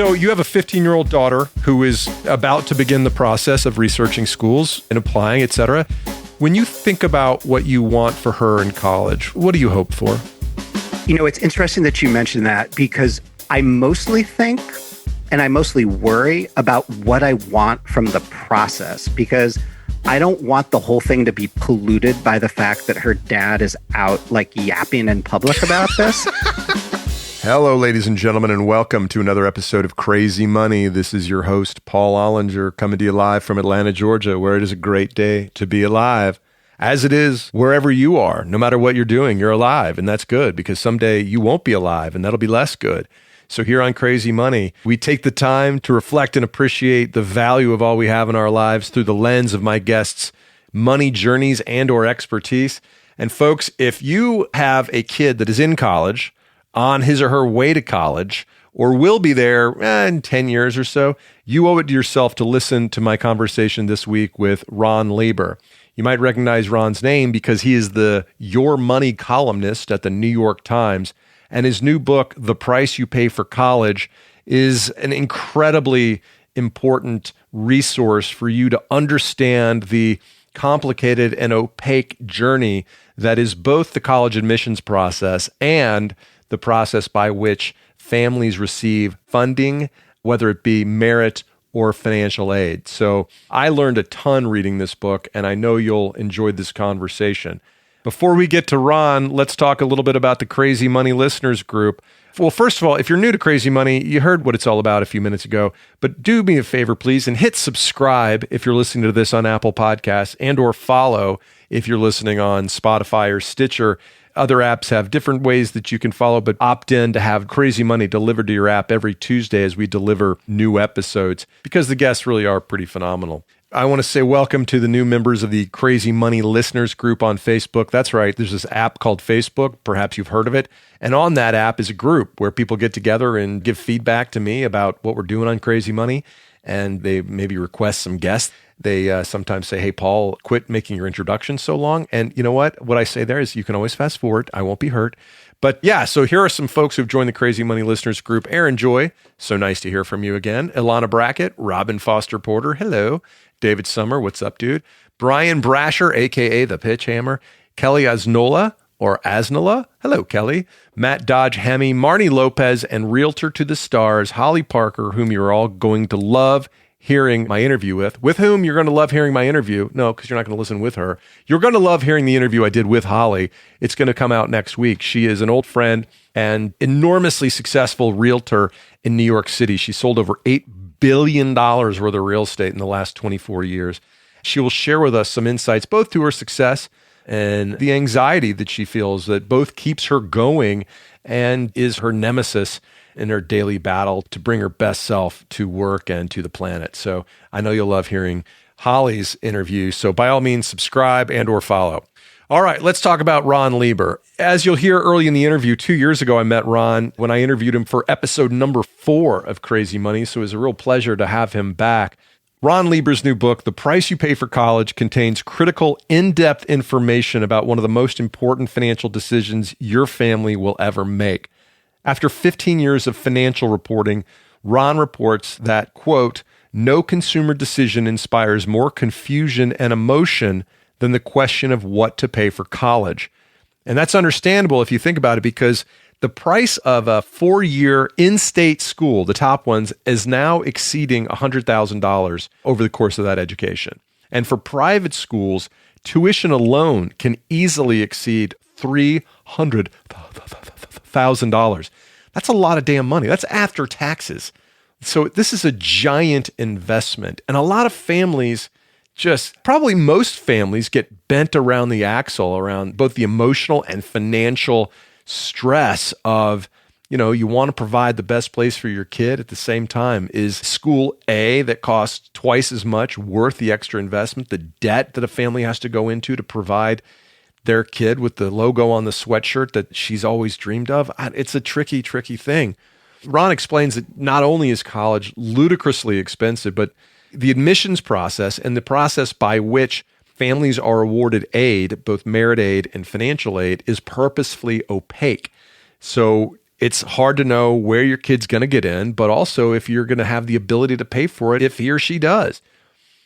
So you have a 15-year-old daughter who is about to begin the process of researching schools and applying, et cetera. When you think about what you want for her in college, what do you hope for? You know, it's interesting that you mentioned that because I mostly think and I mostly worry about what I want from the process because I don't want the whole thing to be polluted by the fact that her dad is out like yapping in public about this. Hello, ladies and gentlemen, and welcome to another episode of Crazy Money. This is your host, Paul Ollinger, coming to you live from Atlanta, Georgia, where it is a great day to be alive. As it is wherever you are, no matter what you're doing, you're alive, and that's good because someday you won't be alive, and that'll be less good. So here on Crazy Money, we take the time to reflect and appreciate the value of all we have in our lives through the lens of my guests' money journeys and or expertise. And folks, if you have a kid that is in college, on his or her way to college, or will be there in 10 years or so, you owe it to yourself to listen to my conversation this week with Ron Lieber. You might recognize Ron's name because he is the Your Money columnist at the New York Times, and his new book, The Price You Pay for College, is an incredibly important resource for you to understand the complicated and opaque journey that is both the college admissions process and the process by which families receive funding, whether it be merit or financial aid. So I learned a ton reading this book, and I know you'll enjoy this conversation. Before we get to Ron, let's talk a little bit about the Crazy Money Listeners Group. Well, first of all, if you're new to Crazy Money, you heard what it's all about a few minutes ago, but do me a favor, please, and hit subscribe if you're listening to this on Apple Podcasts and or follow if you're listening on Spotify or Stitcher. Other apps have different ways that you can follow, but opt in to have Crazy Money delivered to your app every Tuesday as we deliver new episodes because the guests really are pretty phenomenal. I want to say welcome to the new members of the Crazy Money Listeners Group on Facebook. That's right. There's this app called Facebook. Perhaps you've heard of it. And on that app is a group where people get together and give feedback to me about what we're doing on Crazy Money. And they maybe request some guests. They sometimes say, hey, Paul, quit making your introduction so long. And you know what? What I say there is you can always fast forward. I won't be hurt. But yeah, so here are some folks who've joined the Crazy Money Listeners Group. Aaron Joy, so nice to hear from you again. Ilana Brackett, Robin Foster Porter, hello. David Summer, what's up, dude? Brian Brasher, a.k.a. The Pitch Hammer. Kelly Asnola, or Asnola, hello, Kelly. Matt Dodge Hemi, Marnie Lopez, and Realtor to the Stars, Holly Parker, whom you're all going to love hearing my interview with whom you're going to love hearing my interview. No, because you're not going to listen with her. You're going to love hearing the interview I did with Holly. It's going to come out next week. She is an old friend and enormously successful realtor in New York City. She sold over $8 billion worth of real estate in the last 24 years. She will share with us some insights, both to her success and the anxiety that she feels that both keeps her going and is her nemesis in her daily battle to bring her best self to work and to the planet. So I know you'll love hearing Holly's interview. So by all means, subscribe and or follow. All right, let's talk about Ron Lieber. As you'll hear early in the interview, 2 years ago, I met Ron when I interviewed him for episode number 4 of Crazy Money. So it was a real pleasure to have him back. Ron Lieber's new book, The Price You Pay for College, contains critical, in-depth information about one of the most important financial decisions your family will ever make. After 15 years of financial reporting, Ron reports that, quote, no consumer decision inspires more confusion and emotion than the question of what to pay for college. And that's understandable if you think about it, because the price of a 4-year in-state school, the top ones, is now exceeding $100,000 over the course of that education. And for private schools, tuition alone can easily exceed $300,000. That's a lot of damn money. That's after taxes. So this is a giant investment. And a lot of families, probably most families, get bent around the axle around both the emotional and financial stress of, you want to provide the best place for your kid. At the same time, is school A that costs twice as much worth the extra investment, the debt that a family has to go into to provide their kid with the logo on the sweatshirt that she's always dreamed of? It's a tricky, tricky thing. Ron explains that not only is college ludicrously expensive, but the admissions process and the process by which families are awarded aid, both merit aid and financial aid, is purposefully opaque. So It's hard to know where your kid's going to get in, but also if you're going to have the ability to pay for it if he or she does.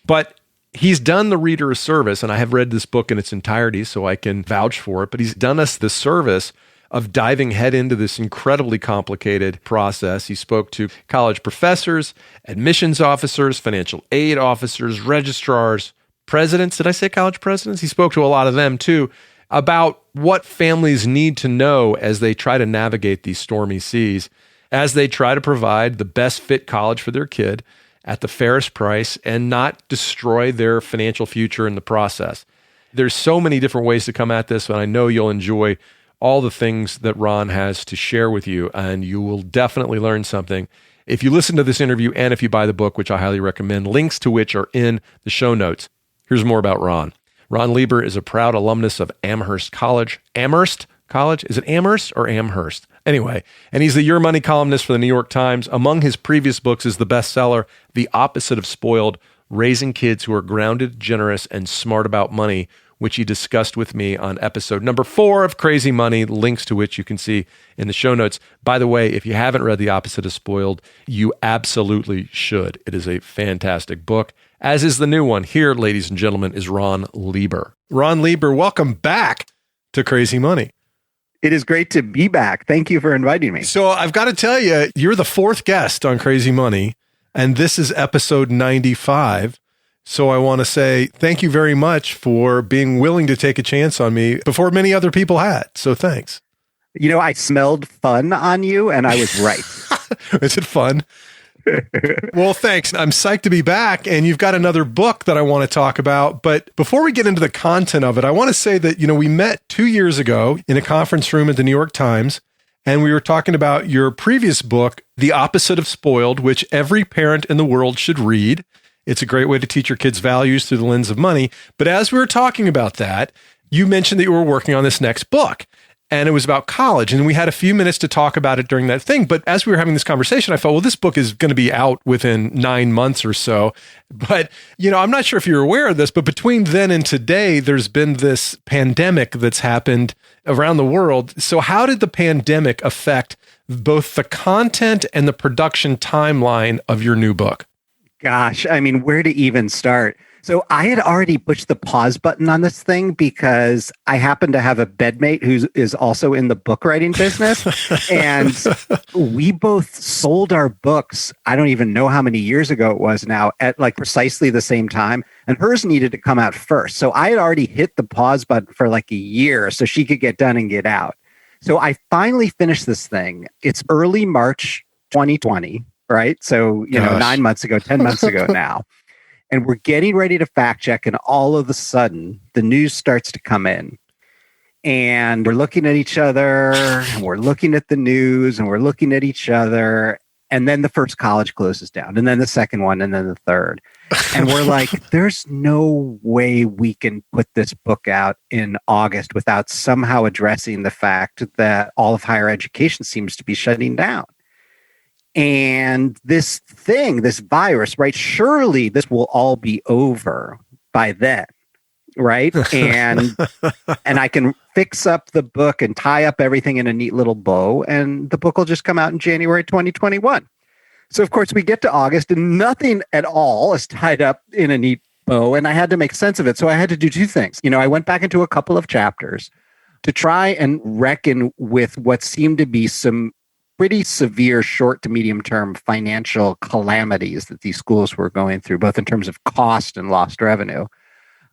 But he's done the reader a service, and I have read this book in its entirety, so I can vouch for it, but he's done us the service of diving head into this incredibly complicated process. He spoke to college professors, admissions officers, financial aid officers, registrars, presidents. Did I say college presidents? He spoke to a lot of them too, about what families need to know as they try to navigate these stormy seas, as they try to provide the best fit college for their kid at the fairest price and not destroy their financial future in the process. There's so many different ways to come at this, and I know you'll enjoy all the things that Ron has to share with you, and you will definitely learn something if you listen to this interview and if you buy the book, which I highly recommend, links to which are in the show notes. Here's more about Ron. Ron Lieber is a proud alumnus of Amherst College. Amherst College? Is it Amherst or Amherst? Anyway, and he's the Your Money columnist for the New York Times. Among his previous books is the bestseller, The Opposite of Spoiled, Raising Kids Who Are Grounded, Generous, and Smart About Money, which he discussed with me on episode number 4 of Crazy Money, links to which you can see in the show notes. By the way, if you haven't read The Opposite of Spoiled, you absolutely should. It is a fantastic book, as is the new one. Here, ladies and gentlemen, is Ron Lieber. Ron Lieber, welcome back to Crazy Money. It is great to be back. Thank you for inviting me. So I've got to tell you, you're the 4th guest on Crazy Money, and this is episode 95. So I want to say thank you very much for being willing to take a chance on me before many other people had. So thanks. You know, I smelled fun on you, and I was right. Is it fun? Well, thanks. I'm psyched to be back, and you've got another book that I want to talk about. But before we get into the content of it, I want to say that, we met 2 years ago in a conference room at the New York Times, and we were talking about your previous book, The Opposite of Spoiled, which every parent in the world should read. It's a great way to teach your kids values through the lens of money. But as we were talking about that, you mentioned that you were working on this next book, and it was about college. And we had a few minutes to talk about it during that thing. But as we were having this conversation, I thought, well, this book is going to be out within 9 months or so. But, I'm not sure if you're aware of this, but between then and today, there's been this pandemic that's happened around the world. So how did the pandemic affect both the content and the production timeline of your new book? Gosh, I mean, where to even start? So I had already pushed the pause button on this thing because I happen to have a bedmate who is also in the book writing business. And we both sold our books, I don't even know how many years ago it was now, at like precisely the same time. And hers needed to come out first. So I had already hit the pause button for like a year so she could get done and get out. So I finally finished this thing. It's early March 2020. Right. So, 9 months ago, 10 months ago now, and we're getting ready to fact check. And all of a sudden, the news starts to come in and we're looking at each other and we're looking at the news and we're looking at each other. And then the first college closes down and then the second one and then the third. And we're like, there's no way we can put this book out in August without somehow addressing the fact that all of higher education seems to be shutting down. And this thing, this virus, right? Surely this will all be over by then, right? And I can fix up the book and tie up everything in a neat little bow, and the book will just come out in January 2021. So, of course, we get to August, and nothing at all is tied up in a neat bow, and I had to make sense of it. So I had to do 2 things. I went back into a couple of chapters to try and reckon with what seemed to be some pretty severe short to medium term financial calamities that these schools were going through, both in terms of cost and lost revenue.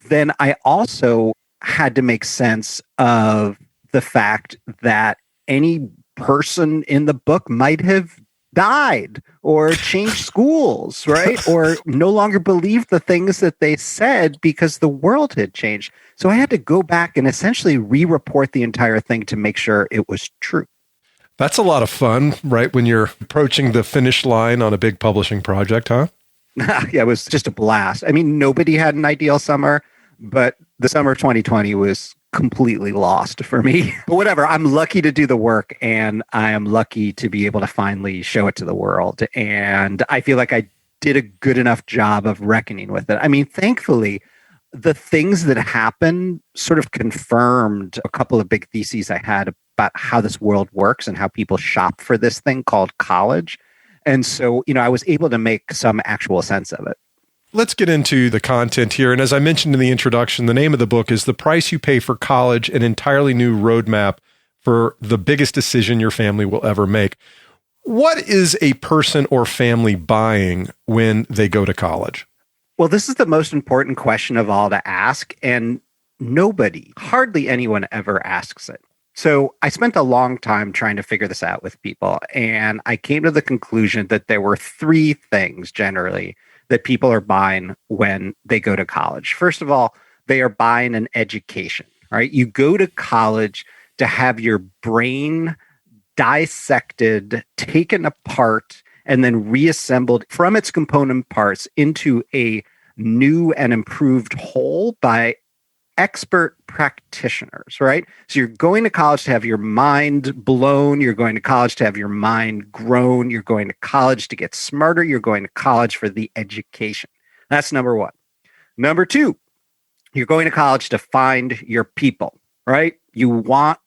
Then I also had to make sense of the fact that any person in the book might have died or changed schools, right? Or no longer believed the things that they said because the world had changed. So I had to go back and essentially re-report the entire thing to make sure it was true. That's a lot of fun, right? When you're approaching the finish line on a big publishing project, huh? Yeah, it was just a blast. I mean, nobody had an ideal summer, but the summer of 2020 was completely lost for me. But whatever, I'm lucky to do the work, and I am lucky to be able to finally show it to the world. And I feel like I did a good enough job of reckoning with it. I mean, thankfully, the things that happened sort of confirmed a couple of big theses I had about how this world works and how people shop for this thing called college. And so, I was able to make some actual sense of it. Let's get into the content here. And as I mentioned in the introduction, the name of the book is The Price You Pay for College, an entirely new roadmap for the biggest decision your family will ever make. What is a person or family buying when they go to college? Well, this is the most important question of all to ask, and hardly anyone ever asks it. So I spent a long time trying to figure this out with people, and I came to the conclusion that there were three things generally that people are buying when they go to college. First of all, they are buying an education, right? You go to college to have your brain dissected, taken apart, and then reassembled from its component parts into a new and improved whole by expert practitioners, right? So you're going to college to have your mind blown. You're going to college to have your mind grown. You're going to college to get smarter. You're going to college for the education. That's number one. Number two, you're going to college to find your people, right? You want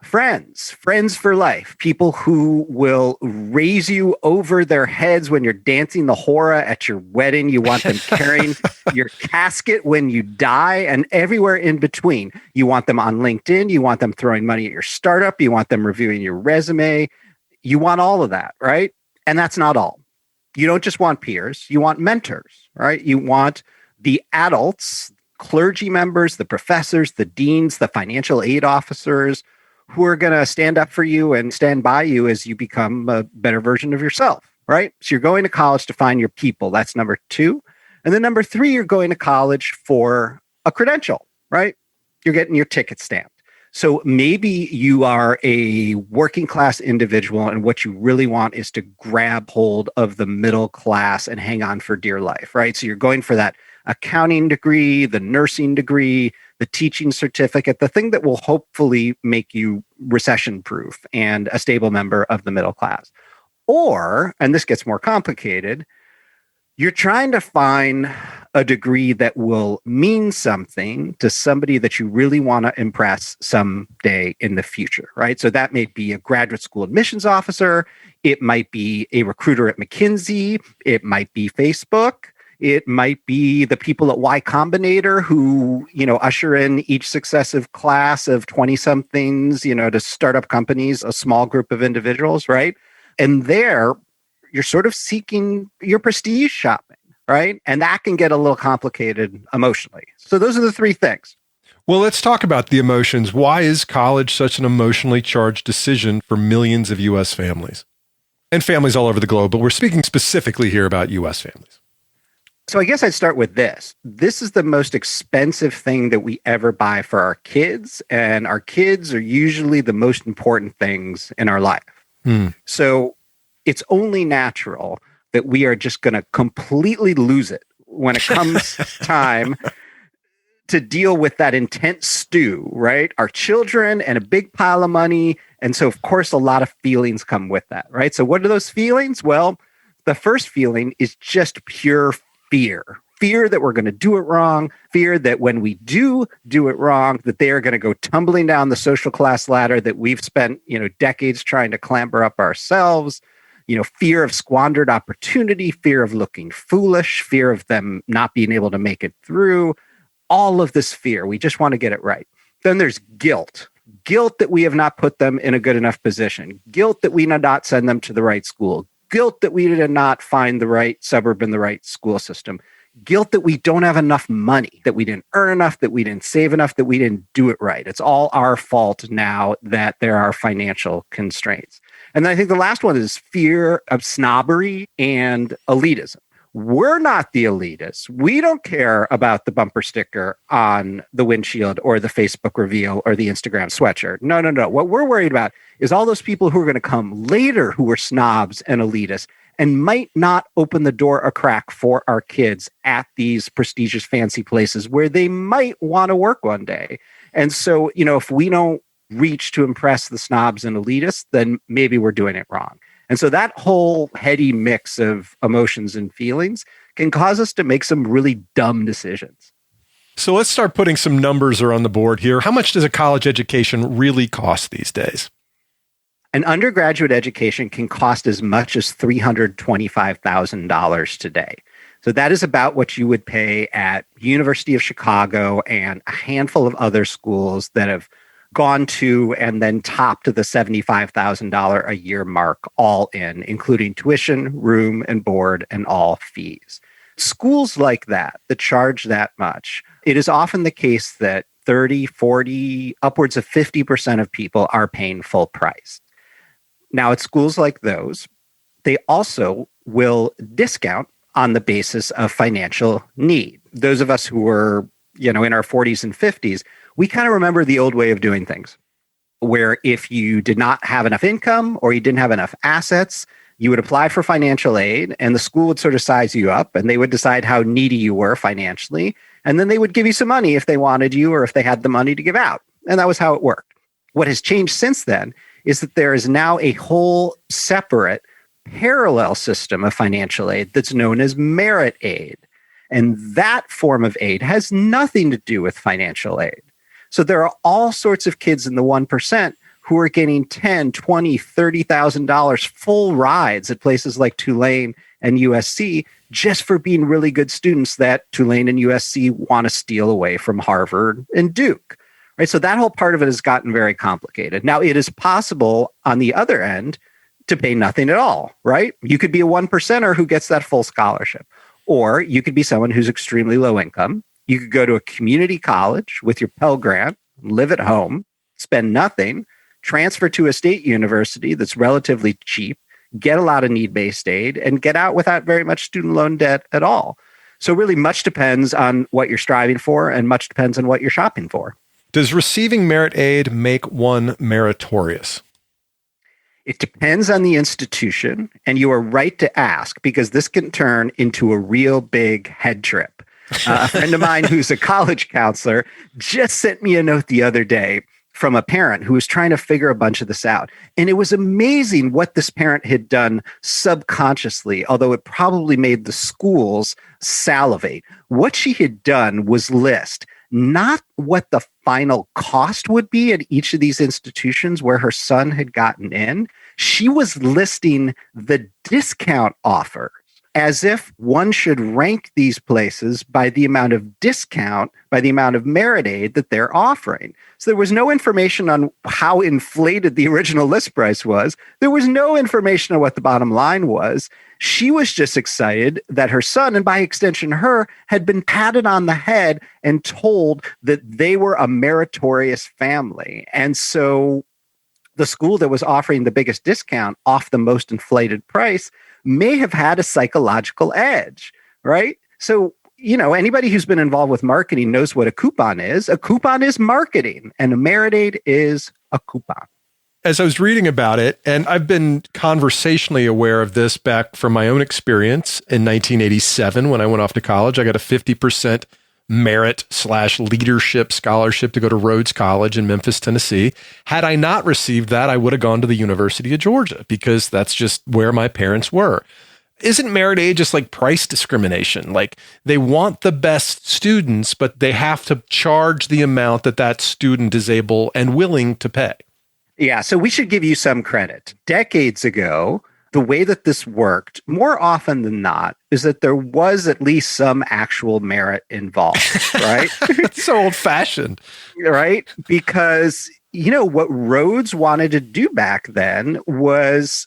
friends for life, people who will raise you over their heads when you're dancing the hora at your wedding. You want them carrying your casket when you die and everywhere in between. You want them on LinkedIn. You want them throwing money at your startup. You want them reviewing your resume. You want all of that, right? And that's not all. You don't just want peers. You want mentors, right? You want the adults, clergy members, the professors, the deans, the financial aid officers, who are going to stand up for you and stand by you as you become a better version of yourself, right? So you're going to college to find your people. That's number two. And then number three, you're going to college for a credential, right? You're getting your ticket stamped. So maybe you are a working class individual and what you really want is to grab hold of the middle class and hang on for dear life, right? So you're going for that accounting degree, the nursing degree, the teaching certificate, the thing that will hopefully make you recession proof and a stable member of the middle class. Or, and this gets more complicated, you're trying to find a degree that will mean something to somebody that you really want to impress someday in the future, right? So that may be a graduate school admissions officer. It might be a recruiter at McKinsey. It might be Facebook. It might be the people at Y Combinator who, usher in each successive class of 20-somethings, to start up companies, a small group of individuals, right? And there, you're sort of seeking your prestige shopping, right? And that can get a little complicated emotionally. So those are the three things. Well, let's talk about the emotions. Why is college such an emotionally charged decision for millions of U.S. families? And families all over the globe, but we're speaking specifically here about U.S. families. So I guess I'd start with this. This is the most expensive thing that we ever buy for our kids. And our kids are usually the most important things in our life. So it's only natural that we are just going to completely lose it when it comes time to deal with that intense stew, right? Our children and a big pile of money. And so, of course, a lot of feelings come with that, right? So what are those feelings? Well, the first feeling is just pure fear that we're going to do it wrong, fear that when we do it wrong, that they are going to go tumbling down the social class ladder that we've spent, decades trying to clamber up ourselves, fear of squandered opportunity, fear of looking foolish, fear of them not being able to make it through, all of this fear. We just want to get it right. Then there's guilt that we have not put them in a good enough position, guilt that we did not send them to the right school, guilt that we did not find the right suburb in the right school system, guilt that we don't have enough money, that we didn't earn enough, that we didn't save enough, that we didn't do it right. It's all our fault now that there are financial constraints. And then I think the last one is fear of snobbery and elitism. We're not the elitists. We don't care about the bumper sticker on the windshield or the Facebook reveal or the Instagram sweatshirt. No. What we're worried about is all those people who are going to come later who are snobs and elitists and might not open the door a crack for our kids at these prestigious fancy places where they might want to work one day. And so, if we don't reach to impress the snobs and elitists, then maybe we're doing it wrong. And so that whole heady mix of emotions and feelings can cause us to make some really dumb decisions. So let's start putting some numbers on the board here. How much does a college education really cost these days? An undergraduate education can cost as much as $325,000 today. So that is about what you would pay at University of Chicago and a handful of other schools that have gone to and then topped the $75,000 a year mark, all in, including tuition, room and board, and all fees. Schools like that charge that much, it is often the case that 30, 40, upwards of 50% of people are paying full price. Now, at schools like those, they also will discount on the basis of financial need. Those of us who were, in our 40s and 50s, we kind of remember the old way of doing things, where if you did not have enough income or you didn't have enough assets, you would apply for financial aid and the school would sort of size you up and they would decide how needy you were financially. And then they would give you some money if they wanted you or if they had the money to give out. And that was how it worked. What has changed since then is that there is now a whole separate parallel system of financial aid that's known as merit aid. And that form of aid has nothing to do with financial aid. So there are all sorts of kids in the 1% who are getting $10,000, $20,000, $30,000 full rides at places like Tulane and USC just for being really good students that Tulane and USC want to steal away from Harvard and Duke. Right? So that whole part of it has gotten very complicated. Now, it is possible on the other end to pay nothing at all, right? You could be a 1%er who gets that full scholarship. Or you could be someone who's extremely low income. You could go to a community college with your Pell Grant, live at home, spend nothing, transfer to a state university that's relatively cheap, get a lot of need-based aid, and get out without very much student loan debt at all. So really much depends on what you're striving for and much depends on what you're shopping for. Does receiving merit aid make one meritorious? It depends on the institution, and you are right to ask because this can turn into a real big head trip. A friend of mine who's a college counselor just sent me a note the other day from a parent who was trying to figure a bunch of this out. And it was amazing what this parent had done subconsciously, although it probably made the schools salivate. What she had done was list not what the final cost would be at each of these institutions where her son had gotten in. She was listing the discount offers as if one should rank these places by the amount of discount, by the amount of merit aid that they're offering. So there was no information on how inflated the original list price was. There was no information on what the bottom line was. She was just excited that her son, and by extension her, had been patted on the head and told that they were a meritorious family. And so the school that was offering the biggest discount off the most inflated price may have had a psychological edge, right? So, anybody who's been involved with marketing knows what a coupon is. A coupon is marketing, and a merit aid is a coupon. As I was reading about it, and I've been conversationally aware of this back from my own experience in 1987 when I went off to college, I got a 50% merit/leadership scholarship to go to Rhodes College in Memphis, Tennessee. Had I not received that, I would have gone to the University of Georgia because that's just where my parents were. Isn't merit aid just like price discrimination? Like they want the best students, but they have to charge the amount that student is able and willing to pay. Yeah, so we should give you some credit. Decades ago, the way that this worked, more often than not, is that there was at least some actual merit involved, right? It's so old-fashioned. Right? Because, what Rhodes wanted to do back then was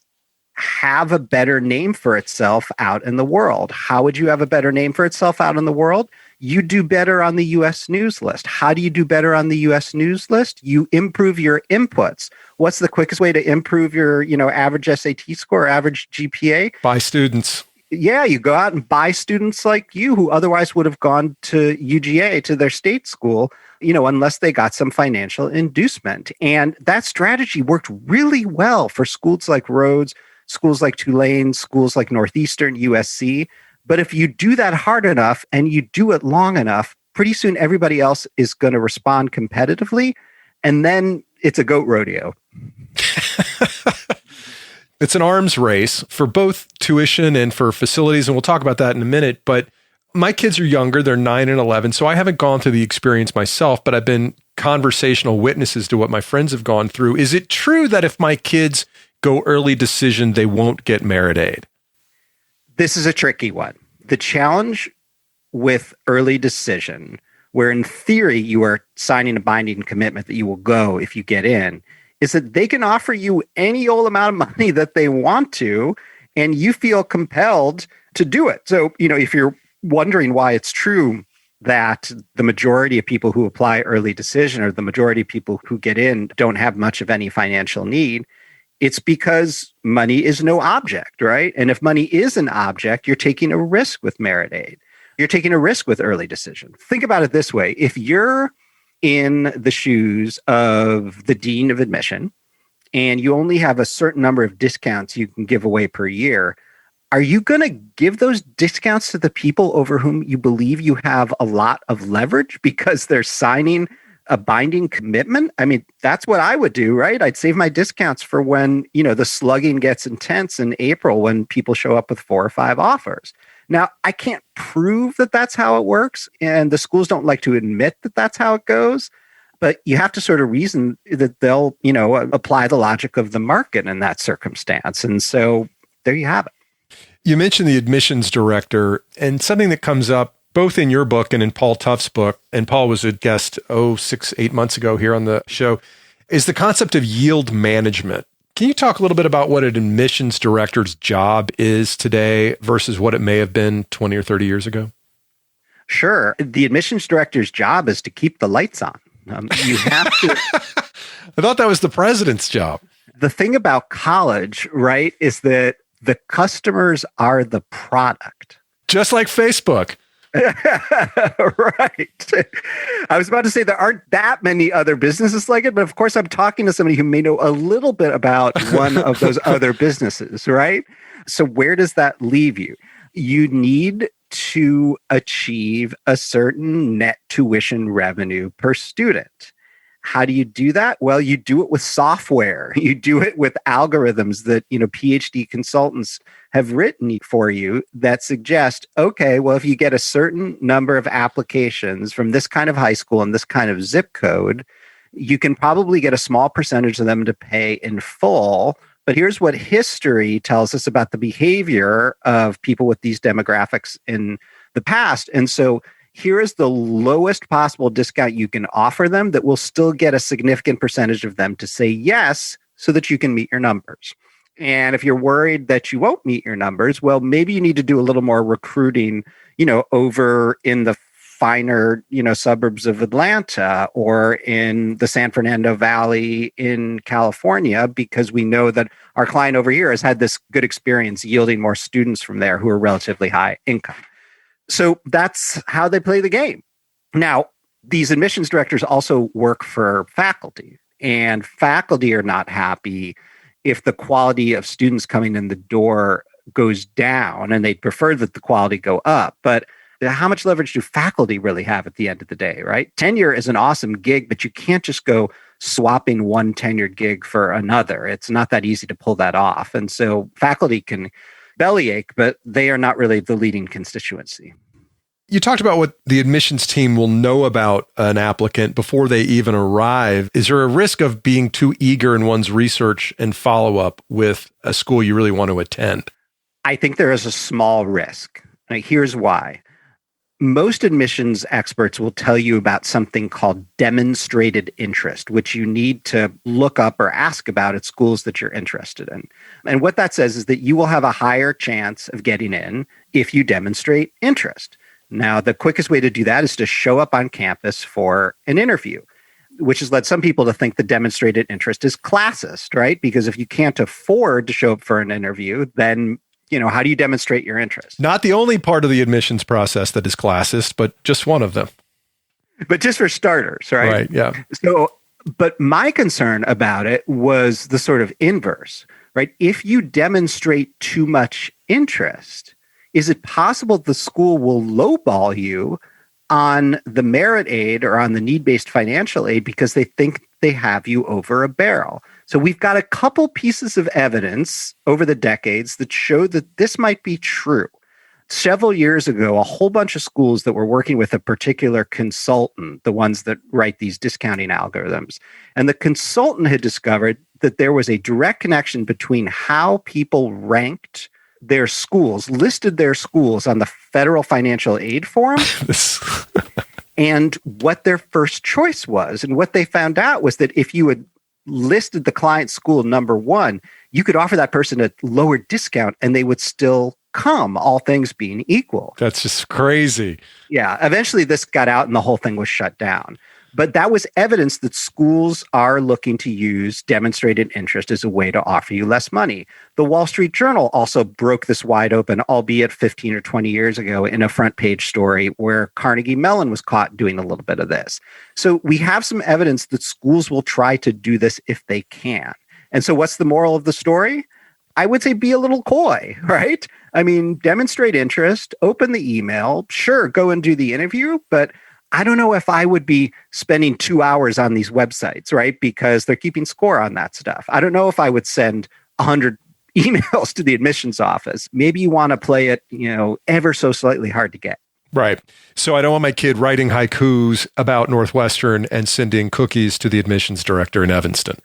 have a better name for itself out in the world. How would you have a better name for itself out in the world? You do better on the U.S. News list. How do you do better on the U.S. News list? You improve your inputs. What's the quickest way to improve your, average SAT score, average GPA? Buy students. Yeah, you go out and buy students like you who otherwise would have gone to UGA, to their state school, unless they got some financial inducement. And that strategy worked really well for schools like Rhodes, schools like Tulane, schools like Northeastern, USC. But if you do that hard enough and you do it long enough, pretty soon everybody else is going to respond competitively. And then it's a goat rodeo. It's an arms race for both tuition and for facilities. And we'll talk about that in a minute. But My kids are younger, they're 9 and 11, so I haven't gone through the experience myself, but I've been conversational witnesses to what my friends have gone through. Is it true that if my kids go early decision, they won't get merit aid? This is a tricky one. The challenge with early decision, where in theory you are signing a binding commitment that you will go if you get in, is that they can offer you any old amount of money that they want to, and you feel compelled to do it. So, if you're wondering why it's true that the majority of people who apply early decision or the majority of people who get in don't have much of any financial need, it's because money is no object, right? And if money is an object, you're taking a risk with merit aid. You're taking a risk with early decision. Think about it this way. If you're in the shoes of the dean of admission and you only have a certain number of discounts you can give away per year, are you going to give those discounts to the people over whom you believe you have a lot of leverage because they're signing a binding commitment? I mean, that's what I would do, right? I'd save my discounts for when, the slugging gets intense in April when people show up with 4 or 5 offers. Now, I can't prove that that's how it works, and the schools don't like to admit that that's how it goes, but you have to sort of reason that they'll, apply the logic of the market in that circumstance. And so there you have it. You mentioned the admissions director, and something that comes up both in your book and in Paul Tuff's book, and Paul was a guest 6-8 months ago here on the show, is the concept of yield management. Can you talk a little bit about what an admissions director's job is today versus what it may have been 20 or 30 years ago? Sure. The admissions director's job is to keep the lights on. You have to. I thought that was the president's job. The thing about college, right, is that the customers are the product. Just like Facebook. Right. I was about to say there aren't that many other businesses like it, but of course I'm talking to somebody who may know a little bit about one of those other businesses, right? So where does that leave you? You need to achieve a certain net tuition revenue per student. How do you do that? Well, you do it with software. You do it with algorithms that, PhD consultants have written for you that suggest, okay, well, if you get a certain number of applications from this kind of high school and this kind of zip code, you can probably get a small percentage of them to pay in full. But here's what history tells us about the behavior of people with these demographics in the past. And so here is the lowest possible discount you can offer them that will still get a significant percentage of them to say yes so that you can meet your numbers. And if you're worried that you won't meet your numbers, well, maybe you need to do a little more recruiting, over in the finer, suburbs of Atlanta or in the San Fernando Valley in California, because we know that our client over here has had this good experience yielding more students from there who are relatively high income. So that's how they play the game. Now, these admissions directors also work for faculty, and faculty are not happy if the quality of students coming in the door goes down, and they prefer that the quality go up. But how much leverage do faculty really have at the end of the day, right? Tenure is an awesome gig, but you can't just go swapping one tenured gig for another. It's not that easy to pull that off. And so faculty can bellyache, but they are not really the leading constituency. You talked about what the admissions team will know about an applicant before they even arrive. Is there a risk of being too eager in one's research and follow-up with a school you really want to attend? I think there is a small risk. Now, here's why. Most admissions experts will tell you about something called demonstrated interest, which you need to look up or ask about at schools that you're interested in. And what that says is that you will have a higher chance of getting in if you demonstrate interest. Now, the quickest way to do that is to show up on campus for an interview, which has led some people to think the demonstrated interest is classist, right? Because if you can't afford to show up for an interview, then how do you demonstrate your interest? Not the only part of the admissions process that is classist, but just one of them. But just for starters, right? Right, yeah. So, but my concern about it was the sort of inverse, right? If you demonstrate too much interest, is it possible the school will lowball you on the merit aid or on the need-based financial aid because they think they have you over a barrel? So we've got a couple pieces of evidence over the decades that show that this might be true. Several years ago, a whole bunch of schools that were working with a particular consultant, the ones that write these discounting algorithms, and the consultant had discovered that there was a direct connection between how people ranked their schools, listed their schools on the federal financial aid form, and what their first choice was. And what they found out was that if you had listed the client school number one, you could offer that person a lower discount and they would still come, all things being equal. That's just crazy. Yeah. Eventually this got out and the whole thing was shut down. But that was evidence that schools are looking to use demonstrated interest as a way to offer you less money. The Wall Street Journal also broke this wide open, albeit 15 or 20 years ago, in a front page story where Carnegie Mellon was caught doing a little bit of this. So we have some evidence that schools will try to do this if they can. And so what's the moral of the story? I would say be a little coy, right? I mean, demonstrate interest, open the email, sure, go and do the interview, but I don't know if I would be spending 2 hours on these websites, right? Because they're keeping score on that stuff. I don't know if I would send 100 emails to the admissions office. Maybe you want to play it, ever so slightly hard to get. Right. So I don't want my kid writing haikus about Northwestern and sending cookies to the admissions director in Evanston.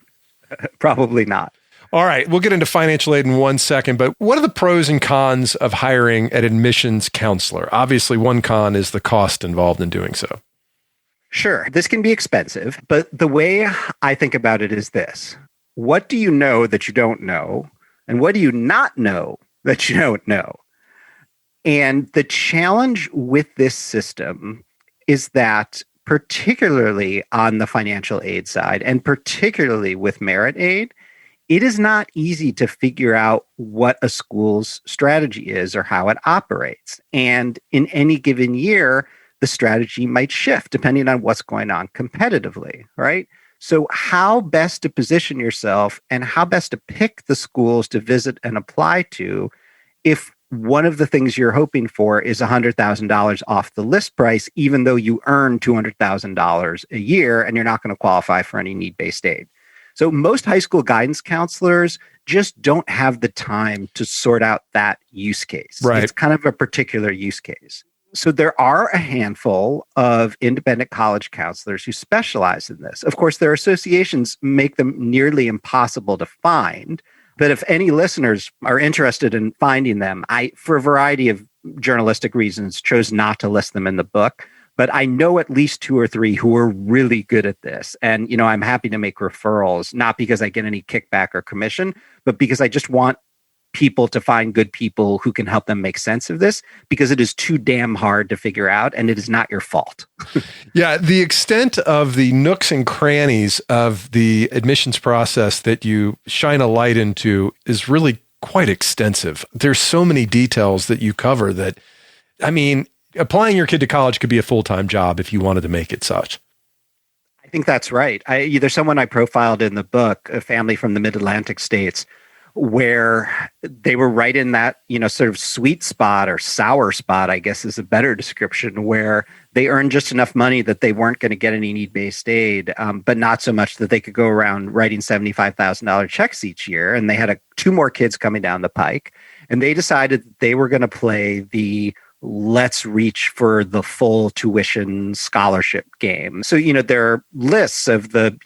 Probably not. All right. We'll get into financial aid in 1 second, but what are the pros and cons of hiring an admissions counselor? Obviously, one con is the cost involved in doing so. Sure. This can be expensive, but the way I think about it is this. What do you know that you don't know? And what do you not know that you don't know? And the challenge with this system is that particularly on the financial aid side, and particularly with merit aid, it is not easy to figure out what a school's strategy is or how it operates. And in any given year, the strategy might shift depending on what's going on competitively, right? So how best to position yourself and how best to pick the schools to visit and apply to if one of the things you're hoping for is $100,000 off the list price, even though you earn $200,000 a year and you're not going to qualify for any need-based aid. So most high school guidance counselors just don't have the time to sort out that use case. Right. It's kind of a particular use case. So there are a handful of independent college counselors who specialize in this. Of course, their associations make them nearly impossible to find. But if any listeners are interested in finding them, I, for a variety of journalistic reasons, chose not to list them in the book. But I know at least 2 or 3 who are really good at this. And, I'm happy to make referrals, not because I get any kickback or commission, but because I just want people to find good people who can help them make sense of this, because it is too damn hard to figure out and it is not your fault. Yeah, the extent of the nooks and crannies of the admissions process that you shine a light into is really quite extensive. There's so many details that you cover that, applying your kid to college could be a full-time job if you wanted to make it such. I think that's right. There's someone I profiled in the book, a family from the mid-Atlantic states, where they were right in that, sort of sweet spot or sour spot, I guess is a better description, where they earned just enough money that they weren't going to get any need-based aid, but not so much that they could go around writing $75,000 checks each year. And they had 2 more kids coming down the pike. And they decided that they were going to play the let's reach for the full tuition scholarship game. So, there are lists of the,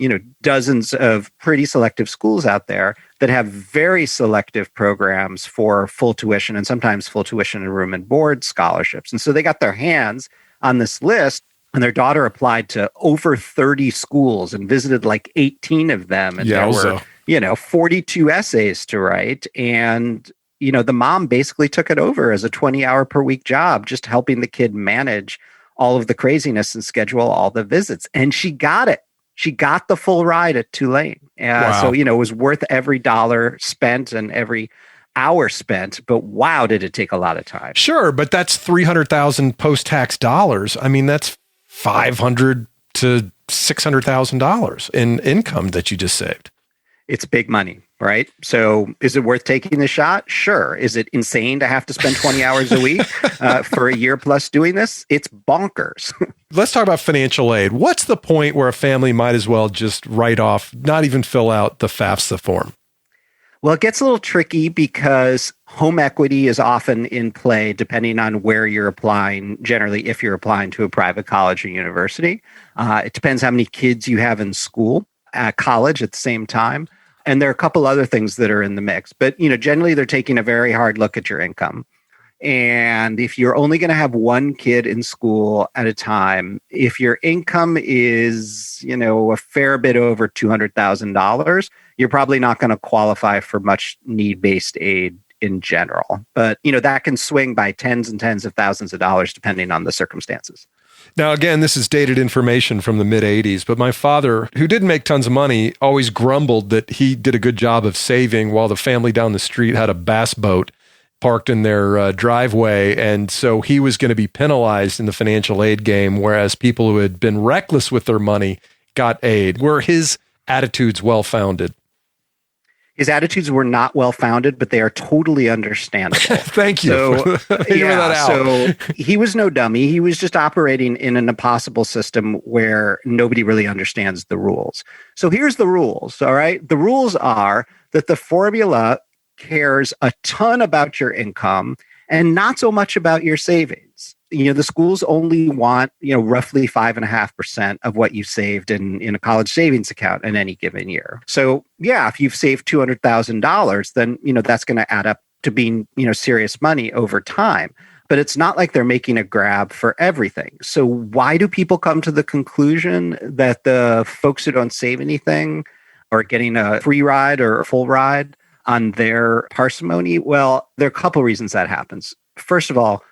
dozens of pretty selective schools out there that have very selective programs for full tuition and sometimes full tuition and room and board scholarships. And so they got their hands on this list, and their daughter applied to over 30 schools and visited like 18 of them. And there were, 42 essays to write. And the mom basically took it over as a 20-hour per week job, just helping the kid manage all of the craziness and schedule all the visits. And she got it. She got the full ride at Tulane. Wow. So, it was worth every dollar spent and every hour spent. But wow, did it take a lot of time. Sure, but that's $300,000 post-tax dollars. That's $500,000 to $600,000 in income that you just saved. It's big money, right? So is it worth taking the shot? Sure. Is it insane to have to spend 20 hours a week for a year plus doing this? It's bonkers. Let's talk about financial aid. What's the point where a family might as well just write off, not even fill out the FAFSA form? Well, it gets a little tricky because home equity is often in play depending on where you're applying, generally, if you're applying to a private college or university. It depends how many kids you have in school, at college at the same time. And there are a couple other things that are in the mix. But, generally, they're taking a very hard look at your income. And if you're only going to have one kid in school at a time, if your income is, a fair bit over $200,000, you're probably not going to qualify for much need-based aid in general. But, that can swing by tens and tens of thousands of dollars depending on the circumstances. Now, again, this is dated information from the mid-'80s, but my father, who didn't make tons of money, always grumbled that he did a good job of saving while the family down the street had a bass boat parked in their driveway. And so he was going to be penalized in the financial aid game, whereas people who had been reckless with their money got aid. Were his attitudes well-founded? His attitudes were not well-founded, but they are totally understandable. Thank you. So, so he was no dummy. He was just operating in an impossible system where nobody really understands the rules. So here's the rules, all right? The rules are that the formula cares a ton about your income and not so much about your savings. The schools only want, roughly 5.5% of what you saved in a college savings account in any given year. So yeah, if you've saved $200,000, then, that's going to add up to being, serious money over time. But it's not like they're making a grab for everything. So why do people come to the conclusion that the folks who don't save anything are getting a free ride or a full ride on their parsimony? Well, there are a couple reasons that happens. First of all,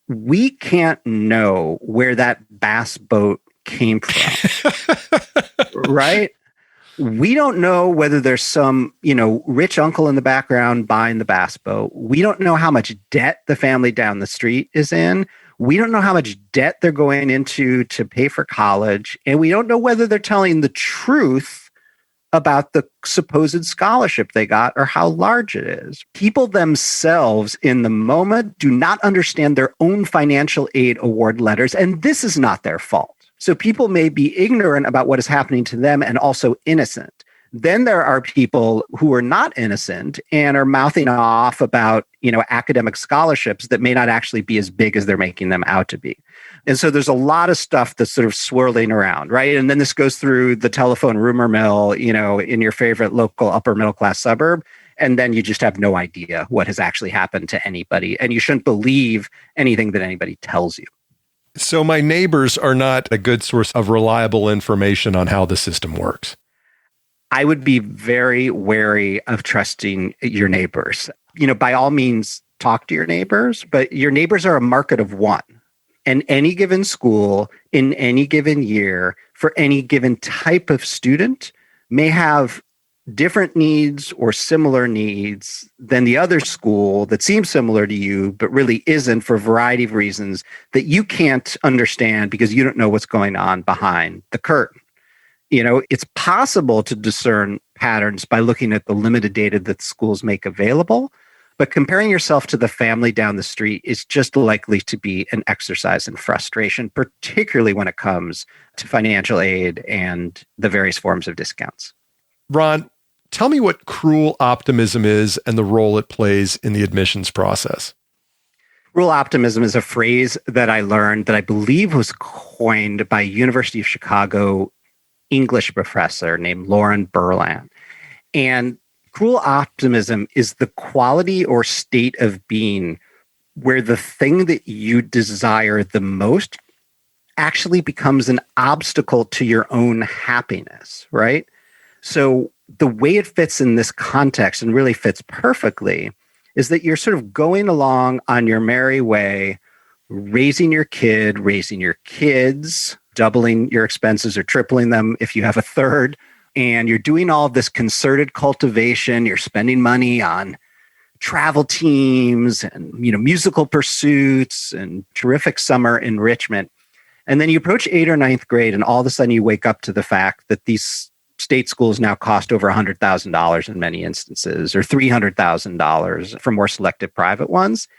we can't know where that bass boat came from, right? We don't know whether there's some, rich uncle in the background buying the bass boat. We don't know how much debt the family down the street is in. We don't know how much debt they're going into to pay for college. And we don't know whether they're telling the truth about the supposed scholarship they got or how large it is. People themselves in the moment do not understand their own financial aid award letters, and this is not their fault. So people may be ignorant about what is happening to them and also innocent. Then there are people who are not innocent and are mouthing off about, academic scholarships that may not actually be as big as they're making them out to be. And so there's a lot of stuff that's sort of swirling around, right? And then this goes through the telephone rumor mill, in your favorite local upper middle class suburb. And then you just have no idea what has actually happened to anybody. And you shouldn't believe anything that anybody tells you. So my neighbors are not a good source of reliable information on how the system works. I would be very wary of trusting your neighbors. By all means, talk to your neighbors, but your neighbors are a market of one. And any given school in any given year for any given type of student may have different needs or similar needs than the other school that seems similar to you, but really isn't for a variety of reasons that you can't understand because you don't know what's going on behind the curtain. It's possible to discern patterns by looking at the limited data that schools make available, but comparing yourself to the family down the street is just likely to be an exercise in frustration, particularly when it comes to financial aid and the various forms of discounts. Ron, tell me what cruel optimism is and the role it plays in the admissions process. Cruel optimism is a phrase that I learned that I believe was coined by University of Chicago English professor named Lauren Berlant. And cruel optimism is the quality or state of being where the thing that you desire the most actually becomes an obstacle to your own happiness, right? So the way it fits in this context and really fits perfectly is that you're sort of going along on your merry way, raising your kid, raising your kids, doubling your expenses or tripling them if you have a third. And you're doing all of this concerted cultivation. You're spending money on travel teams and, musical pursuits and terrific summer enrichment. And then you approach 8th or 9th grade and all of a sudden you wake up to the fact that these state schools now cost over $100,000 in many instances or $300,000 for more selective private ones.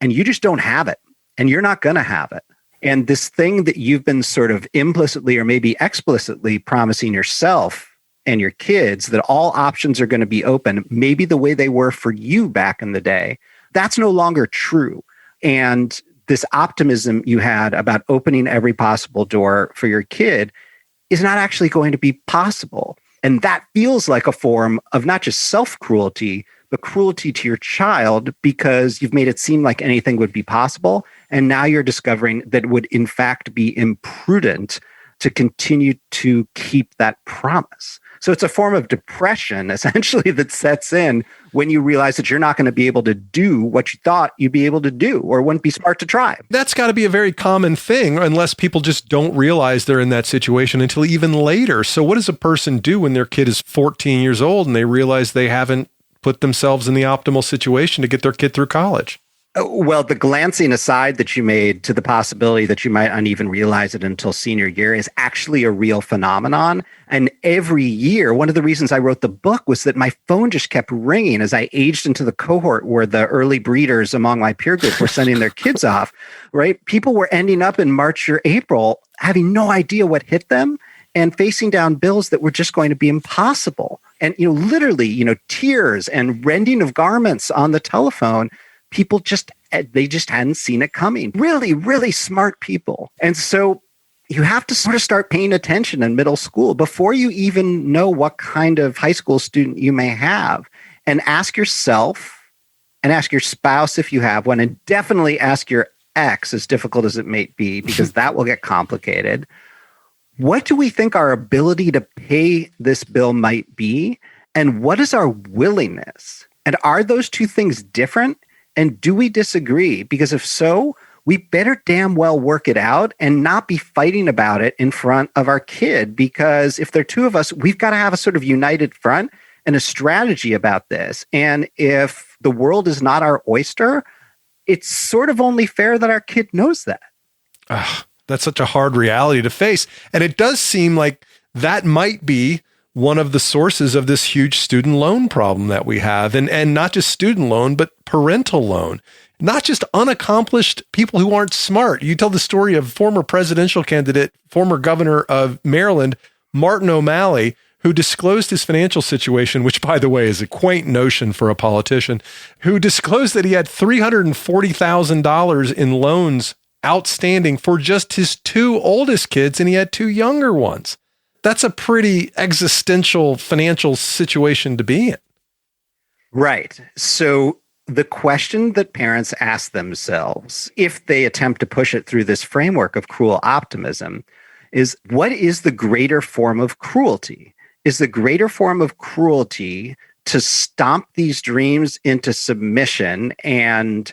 And you just don't have it. And you're not going to have it. And this thing that you've been sort of implicitly or maybe explicitly promising yourself and your kids that all options are going to be open, maybe the way they were for you back in the day, that's no longer true. And this optimism you had about opening every possible door for your kid is not actually going to be possible. And that feels like a form of not just self-cruelty, but cruelty to your child because you've made it seem like anything would be possible. And now you're discovering that it would in fact be imprudent to continue to keep that promise. So it's a form of depression, essentially, that sets in when you realize that you're not going to be able to do what you thought you'd be able to do or wouldn't be smart to try. That's got to be a very common thing unless people just don't realize they're in that situation until even later. So what does a person do when their kid is 14 years old and they realize they haven't put themselves in the optimal situation to get their kid through college? Well, the glancing aside that you made to the possibility that you might not even realize it until senior year is actually a real phenomenon. And every year, one of the reasons I wrote the book was that my phone just kept ringing as I aged into the cohort where the early breeders among my peer group were sending their kids off, right? People were ending up in March or April having no idea what hit them and facing down bills that were just going to be impossible. And, literally, tears and rending of garments on the telephone. People they just hadn't seen it coming. Really, really smart people. And so you have to sort of start paying attention in middle school before you even know what kind of high school student you may have. And ask yourself and ask your spouse if you have one, and definitely ask your ex, as difficult as it may be, because that will get complicated. What do we think our ability to pay this bill might be? And what is our willingness? And are those two things different? And do we disagree? Because if so, we better damn well work it out and not be fighting about it in front of our kid. Because if there are two of us, we've got to have a sort of united front and a strategy about this. And if the world is not our oyster, it's sort of only fair that our kid knows that. That's such a hard reality to face. And it does seem like that might be one of the sources of this huge student loan problem that we have. And not just student loan, but parental loan. Not just unaccomplished people who aren't smart. You tell the story of former presidential candidate, former governor of Maryland, Martin O'Malley, who disclosed his financial situation, which, by the way, is a quaint notion for a politician, who disclosed that he had $340,000 in loans outstanding for just his two oldest kids, and he had two younger ones. That's a pretty existential financial situation to be in. Right. So the question that parents ask themselves, if they attempt to push it through this framework of cruel optimism, is what is the greater form of cruelty? Is the greater form of cruelty to stomp these dreams into submission and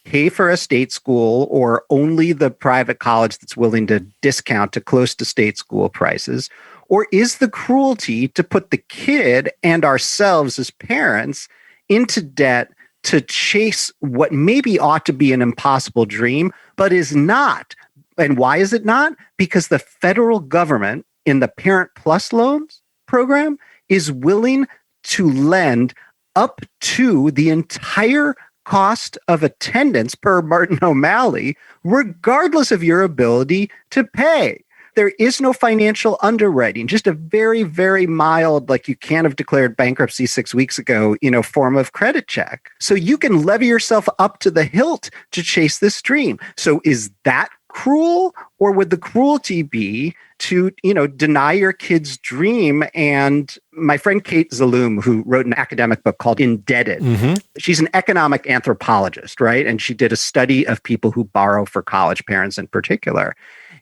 pay for a state school or only the private college that's willing to discount to close to state school prices? Or is the cruelty to put the kid and ourselves as parents into debt to chase what maybe ought to be an impossible dream, but is not? And why is it not? Because the federal government in the Parent Plus loans program is willing to lend up to the entire cost of attendance per Martin O'Malley, regardless of your ability to pay. There is no financial underwriting, just a very, very mild, like you can't have declared bankruptcy 6 weeks ago, form of credit check. So you can levy yourself up to the hilt to chase this dream. So is that cruel, or would the cruelty be to, deny your kid's dream? And my friend Kate Zaloom, who wrote an academic book called Indebted, she's an economic anthropologist, right? And she did a study of people who borrow for college, parents in particular.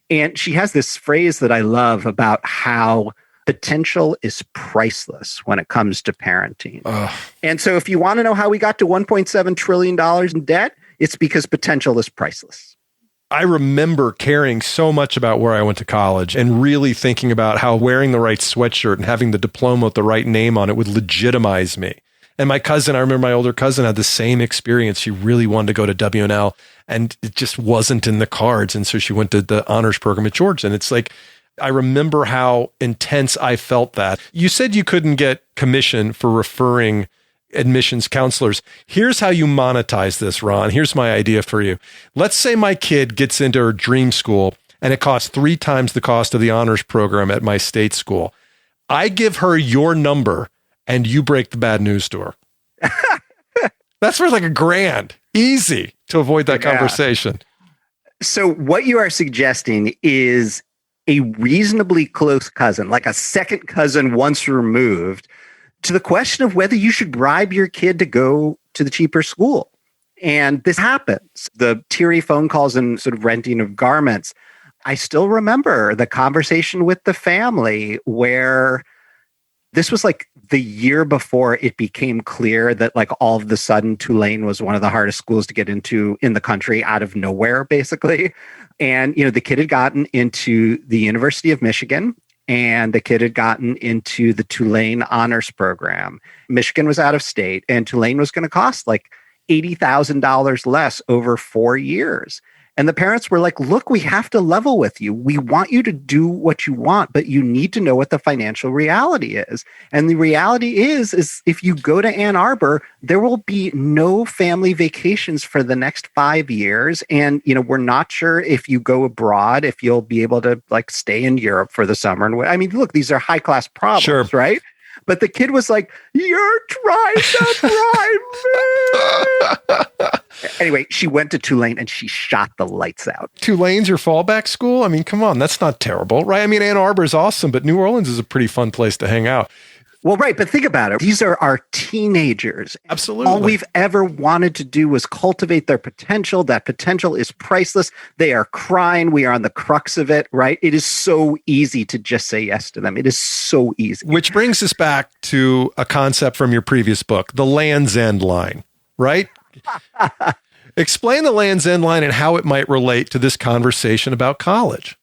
And she has this phrase that I love about how potential is priceless when it comes to parenting. And so if you want to know how we got to $1.7 trillion in debt, it's because potential is priceless. I remember caring so much about where I went to college and really thinking about how wearing the right sweatshirt and having the diploma with the right name on it would legitimize me. And my cousin, I remember my older cousin had the same experience. She really wanted to go to WNL and it just wasn't in the cards. And so she went to the honors program at Georgia. And it's like, I remember how intense I felt that. You said you couldn't get commission for referring admissions counselors. Here's how you monetize this, Ron. Here's my idea for you. Let's say my kid gets into her dream school and it costs 3 times the cost of the honors program at my state school. I give her your number and you break the bad news to her. That's worth like $1,000. Easy to avoid that conversation. So what you are suggesting is a reasonably close cousin, like a second cousin once removed, to the question of whether you should bribe your kid to go to the cheaper school. And this happens. The teary phone calls and sort of renting of garments. I still remember the conversation with the family where this was like the year before it became clear that like all of a sudden Tulane was one of the hardest schools to get into in the country out of nowhere, basically. And, the kid had gotten into the University of Michigan and the kid had gotten into the Tulane honors program. Michigan was out of state and Tulane was going to cost like $80,000 less over 4 years. And the parents were like, look, we have to level with you. We want you to do what you want, but you need to know what the financial reality is. And the reality is if you go to Ann Arbor, there will be no family vacations for the next 5 years. And, we're not sure if you go abroad, if you'll be able to like stay in Europe for the summer. And I mean, look, these are high class problems, sure. Right? But the kid was like, you're trying to bribe me. Anyway, she went to Tulane and she shot the lights out. Tulane's your fallback school? I mean, come on, that's not terrible, right? I mean, Ann Arbor is awesome, but New Orleans is a pretty fun place to hang out. Well, right. But think about it. These are our teenagers. Absolutely. All we've ever wanted to do was cultivate their potential. That potential is priceless. They are crying. We are on the crux of it, right? It is so easy to just say yes to them. It is so easy. Which brings us back to a concept from your previous book, the Land's End line, right? Explain the Land's End line and how it might relate to this conversation about college.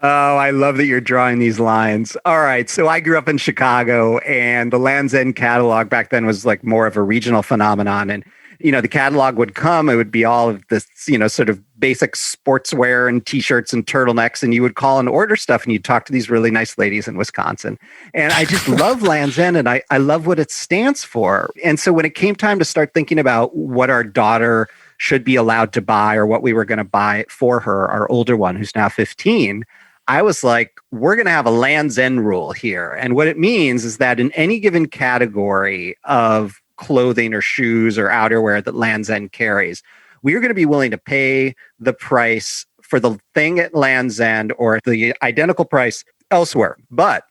Oh, I love that you're drawing these lines. All right. So I grew up in Chicago and the Land's End catalog back then was like more of a regional phenomenon. And, the catalog would come, it would be all of this, sort of basic sportswear and t-shirts and turtlenecks. And you would call and order stuff and you'd talk to these really nice ladies in Wisconsin. And I just love Land's End and I love what it stands for. And so when it came time to start thinking about what our daughter should be allowed to buy or what we were going to buy for her, our older one, who's now 15, I was like, we're going to have a Land's End rule here. And what it means is that in any given category of clothing or shoes or outerwear that Land's End carries, we are going to be willing to pay the price for the thing at Land's End or the identical price elsewhere. But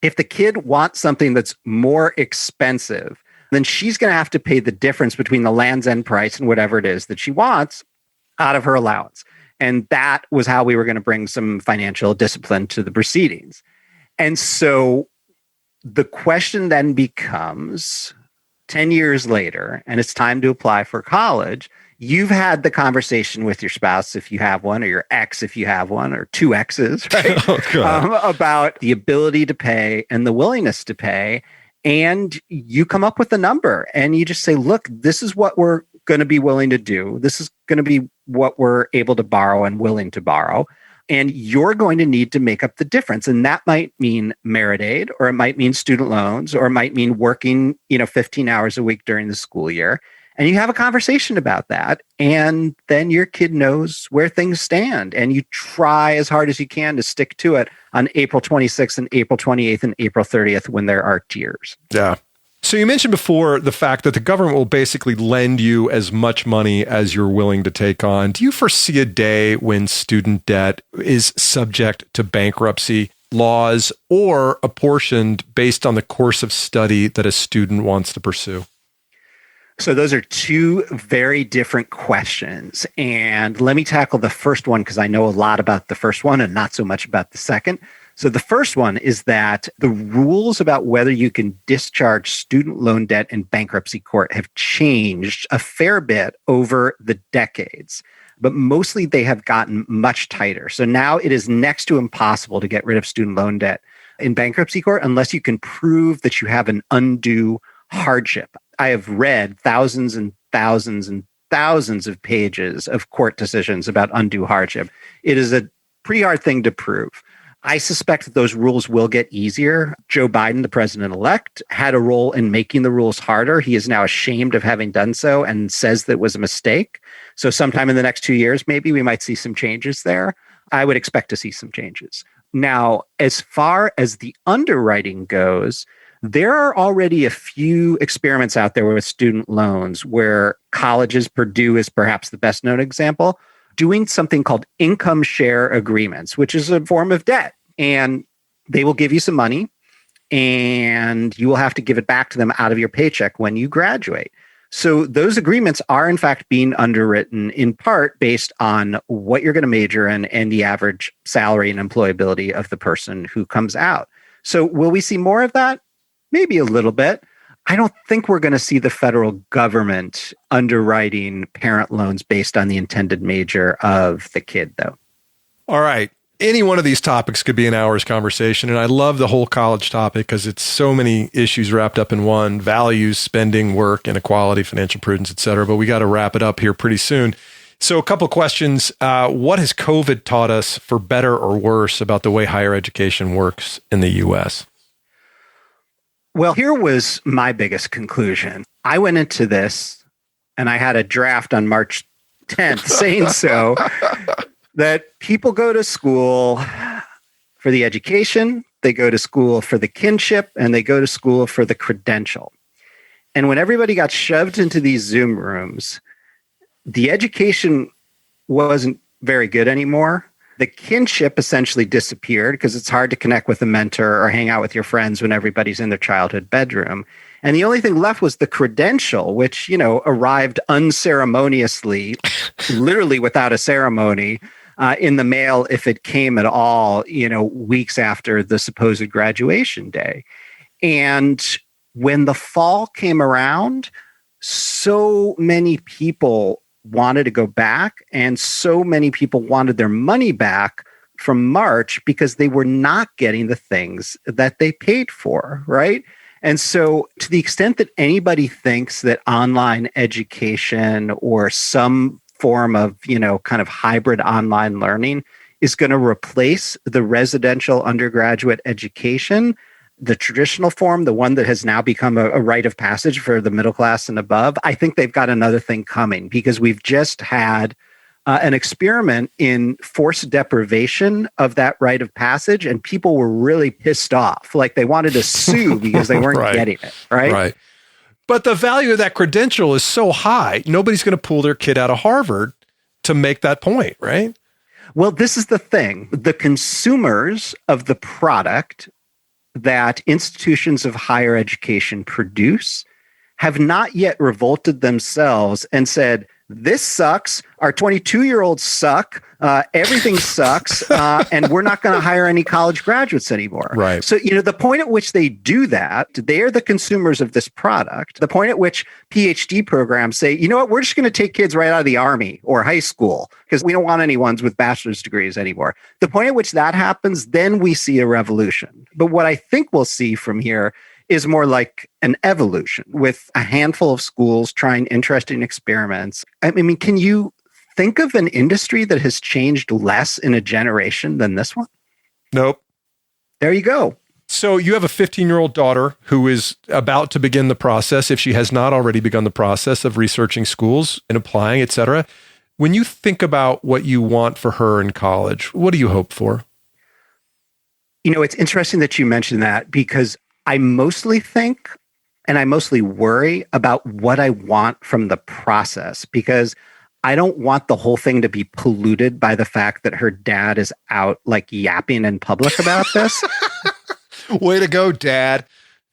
if the kid wants something that's more expensive, then she's going to have to pay the difference between the Land's End price and whatever it is that she wants out of her allowance. And that was how we were going to bring some financial discipline to the proceedings. And so the question then becomes 10 years later, and it's time to apply for college. You've had the conversation with your spouse, if you have one, or your ex, if you have one, or two exes, right? About the ability to pay and the willingness to pay. And you come up with a number and you just say, look, this is what we're going to be willing to do. This is going to be what we're able to borrow and willing to borrow. And you're going to need to make up the difference. And that might mean merit aid, or it might mean student loans, or it might mean working, 15 hours a week during the school year. And you have a conversation about that. And then your kid knows where things stand. And you try as hard as you can to stick to it on April 26th and April 28th and April 30th when there are tiers. Yeah. So you mentioned before the fact that the government will basically lend you as much money as you're willing to take on. Do you foresee a day when student debt is subject to bankruptcy laws or apportioned based on the course of study that a student wants to pursue? So those are two very different questions. And let me tackle the first one because I know a lot about the first one and not so much about the second. So the first one is that the rules about whether you can discharge student loan debt in bankruptcy court have changed a fair bit over the decades, but mostly they have gotten much tighter. So now it is next to impossible to get rid of student loan debt in bankruptcy court unless you can prove that you have an undue hardship. I have read thousands and thousands and thousands of pages of court decisions about undue hardship. It is a pretty hard thing to prove. I suspect that those rules will get easier. Joe Biden, the president-elect, had a role in making the rules harder. He is now ashamed of having done so and says that it was a mistake. So sometime in the next 2 years, maybe we might see some changes there. I would expect to see some changes. Now, as far as the underwriting goes, there are already a few experiments out there with student loans where colleges, Purdue is perhaps the best known example, doing something called income share agreements, which is a form of debt. And they will give you some money and you will have to give it back to them out of your paycheck when you graduate. So those agreements are in fact being underwritten in part based on what you're going to major in and the average salary and employability of the person who comes out. So will we see more of that? Maybe a little bit. I don't think we're going to see the federal government underwriting parent loans based on the intended major of the kid, though. All right. Any one of these topics could be an hour's conversation. And I love the whole college topic because it's so many issues wrapped up in one: values, spending, work, inequality, financial prudence, et cetera. But we got to wrap it up here pretty soon. So a couple questions. What has COVID taught us, for better or worse, about the way higher education works in the U.S.? Well, here was my biggest conclusion. I went into this and I had a draft on March 10th saying so, that people go to school for the education, they go to school for the kinship, and they go to school for the credential. And when everybody got shoved into these Zoom rooms, the education wasn't very good anymore. The kinship essentially disappeared because it's hard to connect with a mentor or hang out with your friends when everybody's in their childhood bedroom. And the only thing left was the credential, which, arrived unceremoniously, literally without a ceremony, in the mail, if it came at all, weeks after the supposed graduation day. And when the fall came around, so many people wanted to go back, and so many people wanted their money back from March because they were not getting the things that they paid for, right? And so to the extent that anybody thinks that online education or some form of, kind of hybrid online learning is going to replace the residential undergraduate education, the traditional form, the one that has now become a rite of passage for the middle class and above, I think they've got another thing coming, because we've just had an experiment in forced deprivation of that rite of passage, and people were really pissed off. Like they wanted to sue because they weren't Right. getting it, right? Right. But the value of that credential is so high, nobody's going to pull their kid out of Harvard to make that point, right? Well, this is the thing. The consumers of the product that institutions of higher education produce have not yet revolted themselves and said, this sucks, our 22-year-olds suck, everything sucks, and we're not going to hire any college graduates anymore. Right. So, the point at which they do that, they are the consumers of this product. The point at which PhD programs say, you know what, we're just going to take kids right out of the Army or high school because we don't want any ones with bachelor's degrees anymore. The point at which that happens, then we see a revolution. But what I think we'll see from here is more like an evolution with a handful of schools trying interesting experiments. I mean, can you think of an industry that has changed less in a generation than this one? Nope. There you go. So you have a 15-year-old daughter who is about to begin the process, if she has not already begun the process of researching schools and applying, et cetera. When you think about what you want for her in college, what do you hope for? It's interesting that you mentioned that, because I mostly think and I mostly worry about what I want from the process, because I don't want the whole thing to be polluted by the fact that her dad is out like yapping in public about this. Way to go, Dad.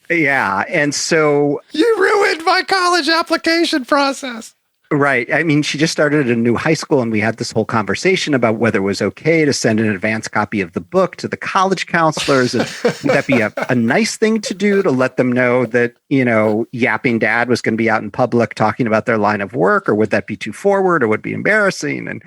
Yeah. And so You ruined my college application process. right. I mean, she just started a new high school, and we had this whole conversation about whether it was okay to send an advance copy of the book to the college counselors. And would that be a nice thing to do, to let them know that, yapping dad was going to be out in public talking about their line of work? Or would that be too forward, or would it be embarrassing? And,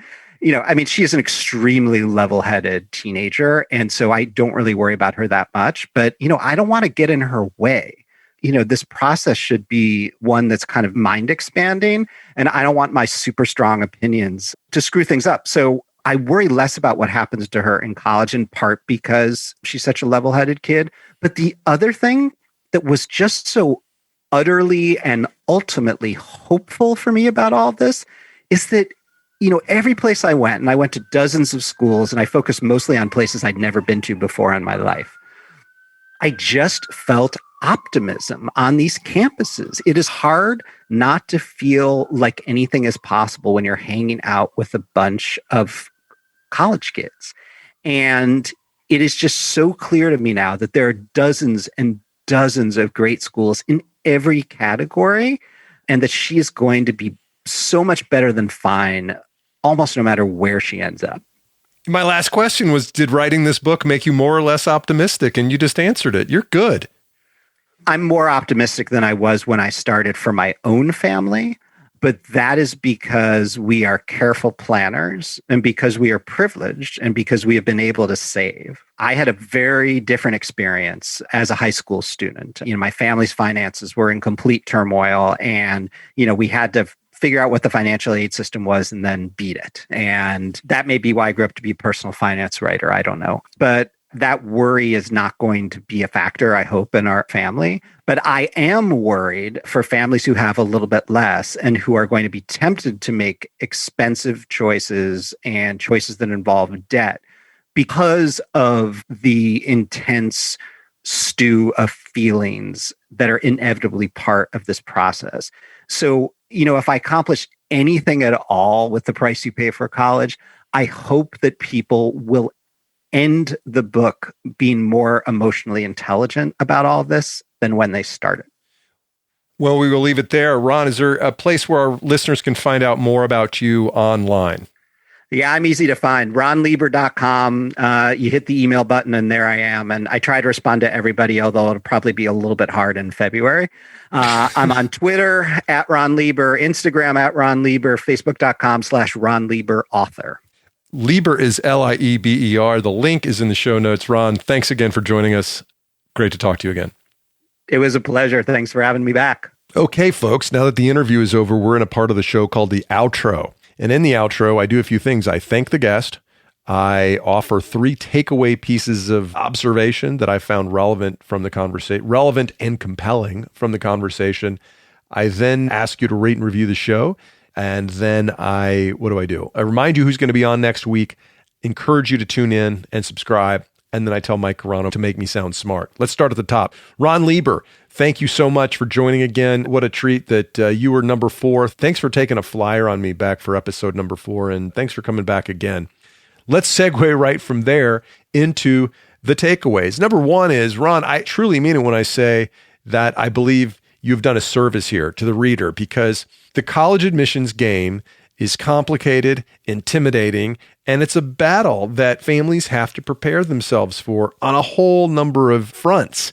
she is an extremely level-headed teenager. And so I don't really worry about her that much. But, I don't want to get in her way. This process should be one that's kind of mind expanding, and I don't want my super strong opinions to screw things up. So I worry less about what happens to her in college, in part because she's such a level-headed kid. But the other thing that was just so utterly and ultimately hopeful for me about all this is that every place I went, and I went to dozens of schools, and I focused mostly on places I'd never been to before in my life. I just felt optimism on these campuses. It is hard not to feel like anything is possible when you're hanging out with a bunch of college kids. And it is just so clear to me now that there are dozens and dozens of great schools in every category, and that she is going to be so much better than fine, almost no matter where she ends up. My last question was, did writing this book make you more or less optimistic? And you just answered it. You're good. I'm more optimistic than I was when I started for my own family, but that is because we are careful planners and because we are privileged and because we have been able to save. I had a very different experience as a high school student. My family's finances were in complete turmoil, and, we had to figure out what the financial aid system was and then beat it. And that may be why I grew up to be a personal finance writer. I don't know. But that worry is not going to be a factor, I hope, in our family. But I am worried for families who have a little bit less and who are going to be tempted to make expensive choices and choices that involve debt because of the intense stew of feelings that are inevitably part of this process. So, if I accomplish anything at all with the price you pay for college, I hope that people will end the book being more emotionally intelligent about all this than when they started. Well, we will leave it there. Ron, is there a place where our listeners can find out more about you online? Yeah, I'm easy to find. RonLieber.com. You hit the email button and there I am. And I try to respond to everybody, although it'll probably be a little bit hard in February. I'm on Twitter at Ron Lieber, Instagram at Ron Lieber, Facebook.com/Ron Lieber author. Lieber is Lieber. The link is in the show notes. Ron, thanks again for joining us. Great to talk to you again. It was a pleasure. Thanks for having me back. Okay, folks, now that the interview is over, we're in a part of the show called the outro. And in the outro, I do a few things. I thank the guest. I offer 3 takeaway pieces of observation that I found relevant from the conversation, relevant and compelling from the conversation. I then ask you to rate and review the show. And then what do? I remind you who's going to be on next week, encourage you to tune in and subscribe. And then I tell Mike Carano to make me sound smart. Let's start at the top. Ron Lieber, thank you so much for joining again. What a treat that you were number 4. Thanks for taking a flyer on me back for episode number 4. And thanks for coming back again. Let's segue right from there into the takeaways. Number 1 is, Ron, I truly mean it when I say that I believe you've done a service here to the reader, because the college admissions game is complicated, intimidating, and it's a battle that families have to prepare themselves for on a whole number of fronts.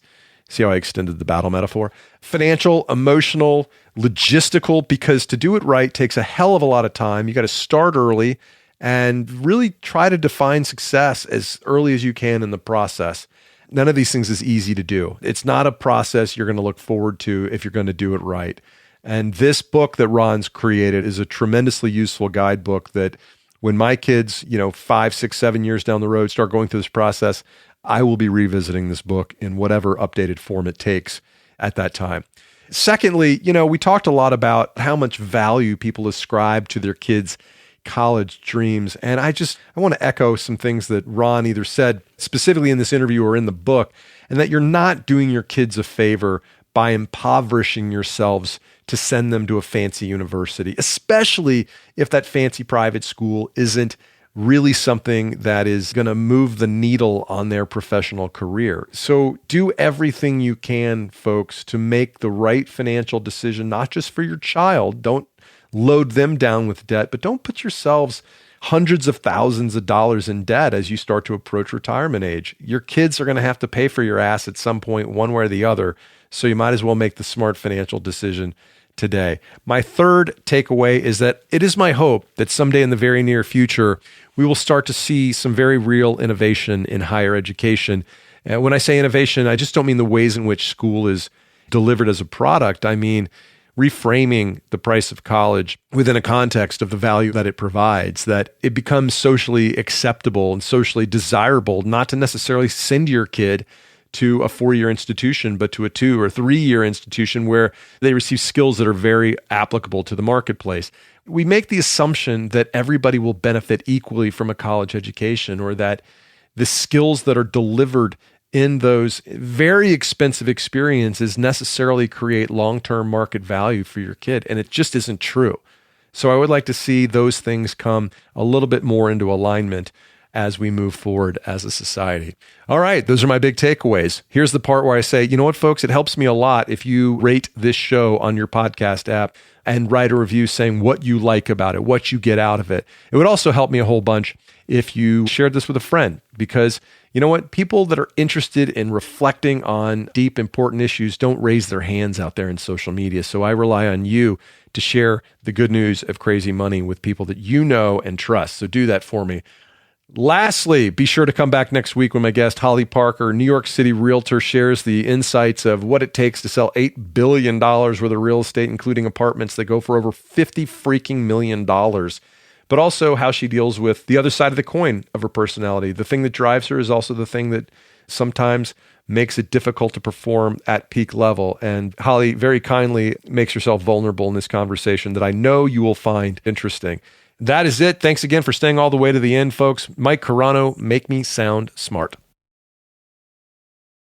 See how I extended the battle metaphor? Financial, emotional, logistical, because to do it right takes a hell of a lot of time. You got to start early and really try to define success as early as you can in the process. None of these things is easy to do. It's not a process you're going to look forward to if you're going to do it right. And this book that Ron's created is a tremendously useful guidebook that when my kids, 5, 6, 7 years down the road start going through this process, I will be revisiting this book in whatever updated form it takes at that time. Secondly, we talked a lot about how much value people ascribe to their kids' college dreams. And I want to echo some things that Ron either said specifically in this interview or in the book, and that you're not doing your kids a favor by impoverishing yourselves to send them to a fancy university, especially if that fancy private school isn't really something that is going to move the needle on their professional career. So do everything you can, folks, to make the right financial decision, not just for your child. Don't load them down with debt, but don't put yourselves hundreds of thousands of dollars in debt as you start to approach retirement age. Your kids are going to have to pay for your ass at some point, one way or the other. So you might as well make the smart financial decision today. My third takeaway is that it is my hope that someday in the very near future, we will start to see some very real innovation in higher education. And when I say innovation, I just don't mean the ways in which school is delivered as a product. I mean reframing the price of college within a context of the value that it provides, that it becomes socially acceptable and socially desirable not to necessarily send your kid to a 4-year institution, but to a 2 or 3-year institution where they receive skills that are very applicable to the marketplace. we make the assumption that everybody will benefit equally from a college education, or that the skills that are delivered in those very expensive experiences necessarily create long-term market value for your kid. And it just isn't true. So I would like to see those things come a little bit more into alignment as we move forward as a society. All right, those are my big takeaways. Here's the part where I say, you know what, folks, it helps me a lot if you rate this show on your podcast app and write a review saying what you like about it, what you get out of it. It would also help me a whole bunch if you shared this with a friend, because you know what? People that are interested in reflecting on deep, important issues don't raise their hands out there in social media. So I rely on you to share the good news of crazy money with people that you know and trust. So do that for me. Lastly, be sure to come back next week when my guest, Holly Parker, New York City realtor, shares the insights of what it takes to sell $8 billion worth of real estate, including apartments that go for over $50 freaking million, but also how she deals with the other side of the coin of her personality. The thing that drives her is also the thing that sometimes makes it difficult to perform at peak level. And Holly very kindly makes herself vulnerable in this conversation that I know you will find interesting. That is it. Thanks again for staying all the way to the end, folks. Mike Carano, make me sound smart.